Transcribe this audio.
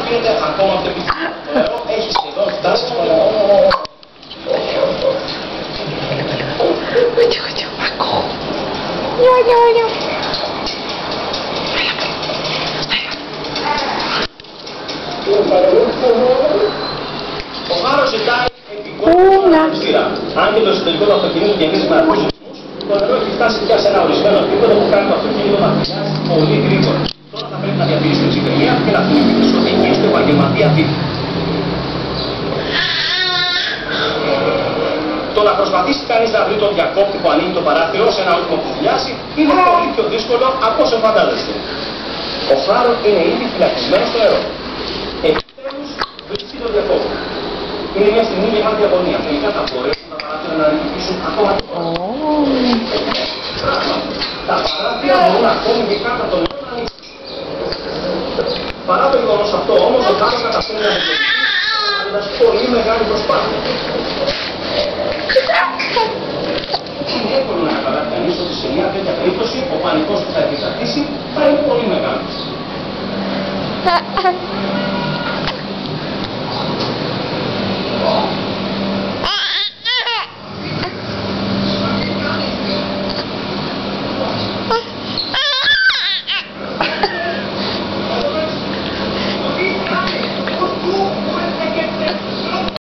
πίνετε ακόμα πιο πιθανό. Το νερό έχει σχεδόν φτάσει στο λαιμό. Ο Χάρος ζητάει επικόρυφα σειρά. Αν και το εσωτερικό του αυτοκινήτου γεμίζει με αρκούς ρυθμούς, το νερό έχει φτάσει πια σε ένα ορισμένο επίπεδο που κάνει το αυτοκίνητο να πλησιάζει πολύ γρήγορα. Τώρα θα πρέπει να διατηρήσει την ψυχραιμία και να θυμηθεί τις οδηγίες του επαγγελματία τύπου. Το να προσπαθήσει κανείς να βρει τον διακόπτη που ανοίγει το παράθυρο σε ένα όχημα που δουλειάζει είναι πολύ πιο δύσκολο από όσο φαντάζεστε. Ο Χάρο είναι ήδη φυλακισμένος στο νερό. Επιτέλους βρίσκει τον διακόπτη. Είναι μια στιγμή γεμάτη αγωνία. Τελικά θα μπορέσουν τα παράθυρα να ρηχηθήσουν ακόμα πιο πράγμα. Τα παράθυρα μπορούν ακόμη και κάτω από το νερό να ανοίξουν. Παρά το γεγονός αυτό όμως, ο Χάρο καταφέρει να μετρήσει πολύ μεγάλη προσπάθεια. Είναι εύκολο να καταλάβει κανείς ότι σε μια τέτοια περίπτωση ο πανικός που θα επικρατήσει θα είναι πολύ μεγάλος.